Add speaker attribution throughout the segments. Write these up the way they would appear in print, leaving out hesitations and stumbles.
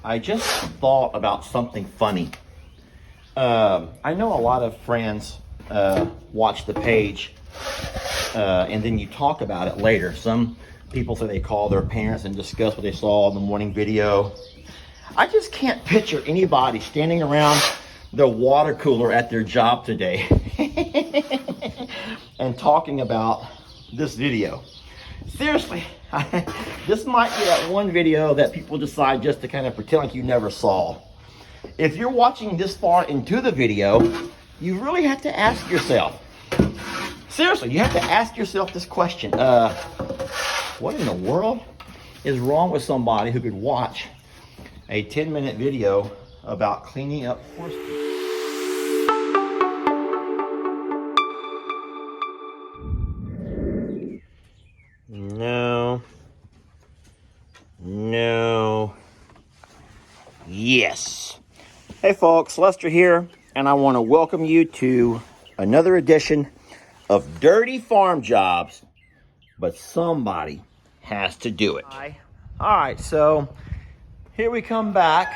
Speaker 1: I just thought about something funny. I know a lot of friends watch the page and then you talk about it later. Some people say they call their parents and discuss what they saw in the morning video. I just can't picture anybody standing around their water cooler at their job today and talking about this video. Seriously, this might be that one video that people decide just to kind of pretend like you never saw. If you're watching this far into the video, you really have to ask yourself, seriously, you have to ask yourself this question. What in the world is wrong with somebody who could watch a 10-minute video about cleaning up horse poop? No. Yes. Hey folks, Lester here, and I want to welcome you to another edition of Dirty Farm Jobs, but somebody has to do it. All right, so here we come back.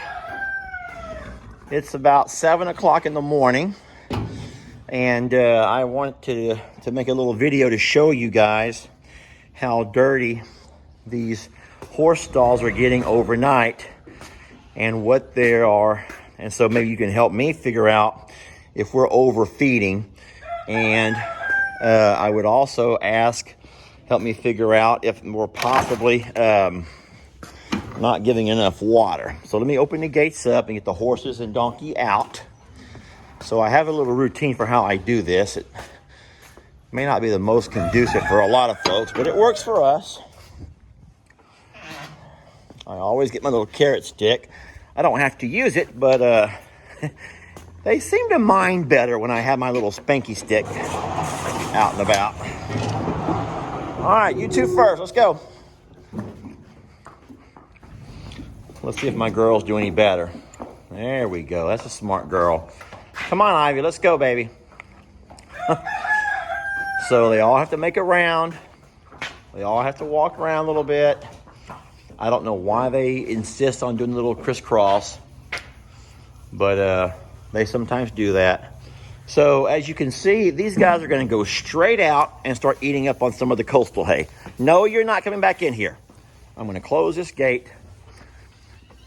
Speaker 1: It's about 7 o'clock in the morning, and I want to make a little video to show you guys how dirty these horse stalls are getting overnight and what they are. And so maybe you can help me figure out if we're overfeeding. And I would also help me figure out if we're possibly not giving enough water. So let me open the gates up and get the horses and donkey out. So I have a little routine for how I do this. It may not be the most conducive for a lot of folks, but it works for us. I always get my little carrot stick. I don't have to use it, but they seem to mind better when I have my little spanky stick out and about. All right, you two first. Let's go. Let's see if my girls do any better. There we go. That's a smart girl. Come on, Ivy. Let's go, baby. So they all have to make a round. They all have to walk around a little bit. I don't know why they insist on doing a little crisscross, but they sometimes do that. So as you can see, these guys are going to go straight out and start eating up on some of the coastal hay. No, you're not coming back in here. I'm going to close this gate.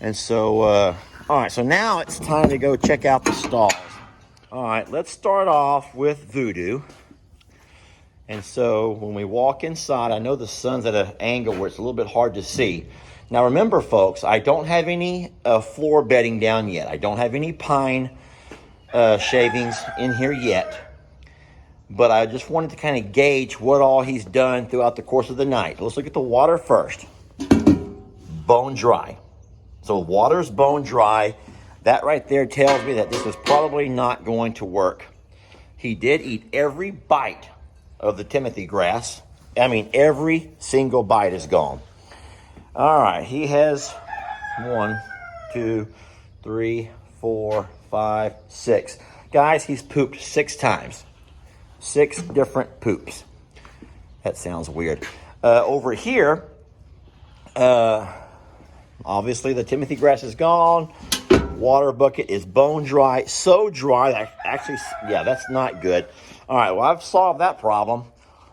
Speaker 1: And so, all right, so now it's time to go check out the stalls. All right, let's start off with Voodoo. And so when we walk inside, I know the sun's at an angle where it's a little bit hard to see. Now remember, folks, I don't have any floor bedding down yet. I don't have any pine shavings in here yet. But I just wanted to kind of gauge what all he's done throughout the course of the night. Let's look at the water first. Bone dry. So water's bone dry. That right there tells me that this is probably not going to work. He did eat every bite of the Timothy grass. I mean, every single bite is gone. All right, he has 1, 2, 3, 4, 5, 6. Guys, he's pooped 6 times. 6 different poops. That sounds weird. Over here, obviously the Timothy grass is gone. Water bucket is bone dry. So dry that actually, yeah, that's not good. All right, well, I've solved that problem.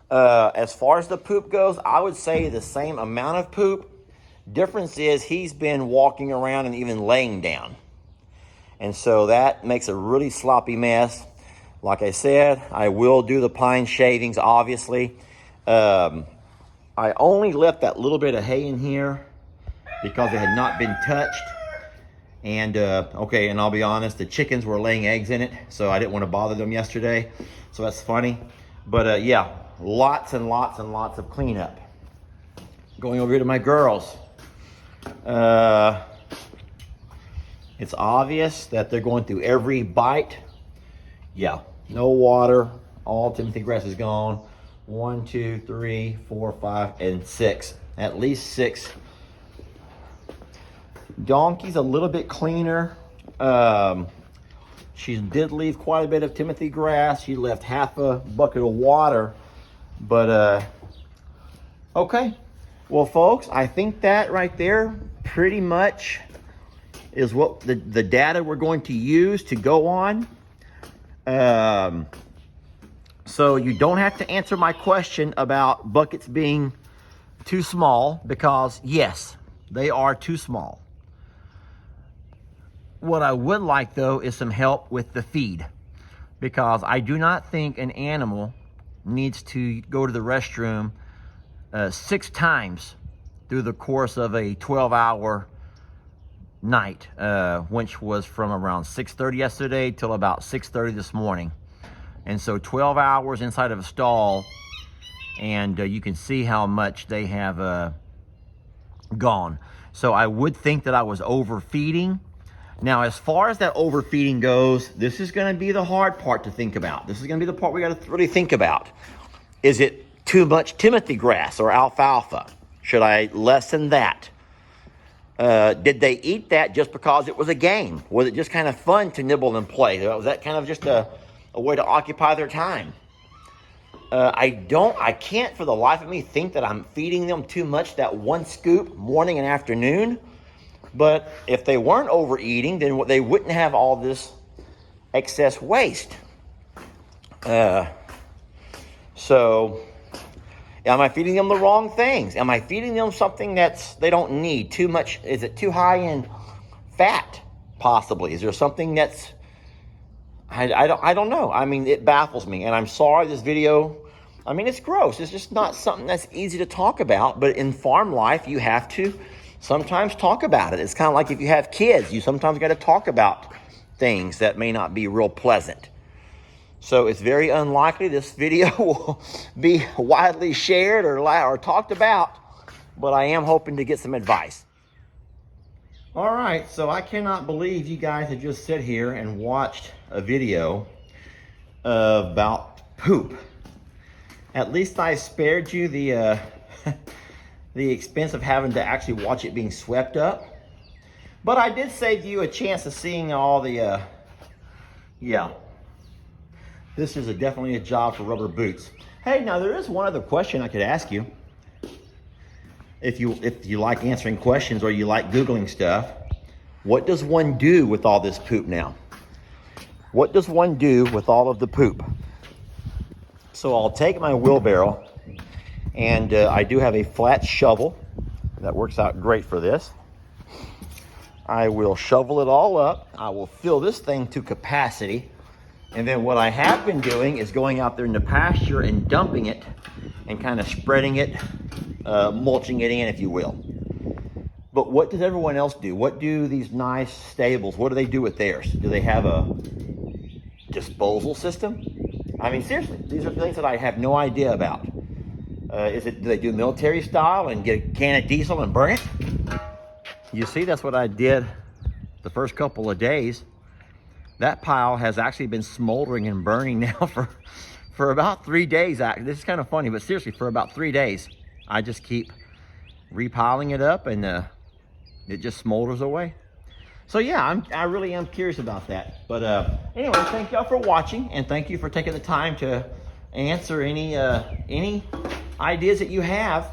Speaker 1: As far as the poop goes, I would say the same amount of poop. Difference is he's been walking around and even laying down. And so that makes a really sloppy mess. Like I said, I will do the pine shavings, obviously. I only left that little bit of hay in here because it had not been touched. And, okay, and I'll be honest, the chickens were laying eggs in it, so I didn't want to bother them yesterday. So that's funny. But, yeah, lots and lots and lots of cleanup. Going over here to my girls. It's obvious that they're going through every bite. Yeah, no water. All Timothy grass is gone. 1, 2, 3, 4, 5, and 6. At least 6. Donkey's a little bit cleaner. She did leave quite a bit of Timothy grass. She left half a bucket of water. But, okay. Well, folks, I think that right there pretty much is what the data we're going to use to go on. So you don't have to answer my question about buckets being too small, because yes, they are too small. What I would like though is some help with the feed, because I do not think an animal needs to go to the restroom 6 times through the course of a 12-hour night, which was from around 6:30 yesterday till about 6:30 this morning. And so 12 hours inside of a stall, and you can see how much they have gone. So I would think that I was overfeeding. Now, as far as that overfeeding goes, this is going to be the hard part to think about. This is going to be the part we got to really think about. Is it too much Timothy grass or alfalfa? Should I lessen that? Did they eat that just because it was a game? Was it just kind of fun to nibble and play? Was that kind of just a way to occupy their time? I can't for the life of me think that I'm feeding them too much, that 1 scoop morning and afternoon. But if they weren't overeating, then they wouldn't have all this excess waste. So am I feeding them the wrong things? Am I feeding them something they don't need? Too much? Is it too high in fat? Possibly. Is there something that's, I don't know. I mean, it baffles me, and I'm sorry this video, I mean, it's gross. It's just not something that's easy to talk about, but in farm life, you have to sometimes talk about it. It's kind of like if you have kids, you sometimes got to talk about things that may not be real pleasant. So it's very unlikely this video will be widely shared or talked about, but I am hoping to get some advice. All right, so I cannot believe you guys have just sit here and watched a video about poop. At least I spared you the the expense of having to actually watch it being swept up. But I did save you a chance of seeing all the, yeah. This is definitely a job for rubber boots. Hey, now there is one other question I could ask you. If you like answering questions or you like Googling stuff, what does one do with all this poop now? What does one do with all of the poop? So I'll take my wheelbarrow, and I do have a flat shovel that works out great for this. I will shovel it all up. I will fill this thing to capacity. And then what I have been doing is going out there in the pasture and dumping it and kind of spreading it, mulching it in, if you will. But what does everyone else do? What do these nice stables, what do they do with theirs? Do they have a disposal system? I mean, seriously, these are things that I have no idea about. Do they do military style and get a can of diesel and burn it? You see, that's what I did the first couple of days. That pile has actually been smoldering and burning now for about 3 days. This is kind of funny, but seriously, for about 3 days, I just keep repiling it up, and it just smolders away. So yeah, I really am curious about that. But anyway, thank y'all for watching, and thank you for taking the time to answer any ideas that you have